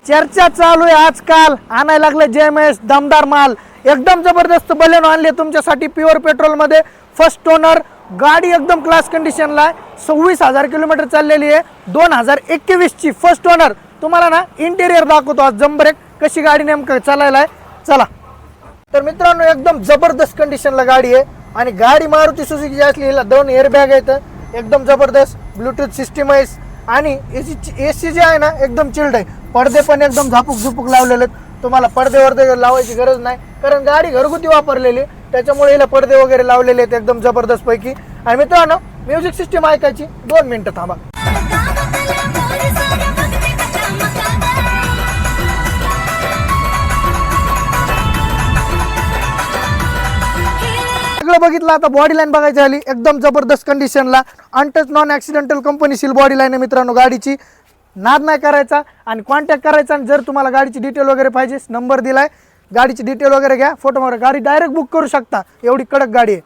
चर्चा चालू आहे आजकाल, आणायला लागले जेएमएस दमदार माल, एकदम जबरदस्त बलेनो आणले तुमच्यासाठी प्युअर पेट्रोल मध्ये, फर्स्ट ओनर गाडी एकदम क्लास कंडिशनला आहे, 26,000 किलोमीटर चाललेली आहे, 2021 ची फर्स्ट ओनर। तुम्हाला ना इंटेरियर दाखवतो आज जम्बरेक कशी गाडी नेमकं चालायला आहे, चला। तर मित्रांनो एकदम जबरदस्त कंडिशनला गाडी आहे आणि गाडी मारुती सुझुकी असली, हिला 2 एअरबॅग आहेत, एकदम जबरदस्त ब्लूटूथ सिस्टीम आहे आणि एसी जे आहे ना एकदम चिल्ड आहे, पडदे पण एकदम झापूक झुपूक लावलेले आहेत, तुम्हाला पडदे वरदे लावायची गरज नाही कारण गाडी घरगुती वापरलेली, त्याच्यामुळे हिला पडदे वगैरे लावलेले आहेत एकदम जबरदस्त पैकी। आणि मित्रांनो म्युझिक सिस्टीम ऐकायची 2 मिनिटं थांबा। सगळं बघितलं, आता बॉडी लाईन बघायची झाली, एकदम जबरदस्त कंडिशनला untouch non accidental company seal body line आहे मित्रांनो गाडीची। नाद नाही करायचा आणि कॉन्टॅक्ट करायचा, आणि जर तुम्हाला गाडीची डिटेल वगैरे पाहिजे नंबर दिलाय, गाडीची डिटेल वगैरे घ्या, फोटो वगैरे, गाडी डायरेक्ट बुक करू शकता, एवढी कडक गाडी आहे।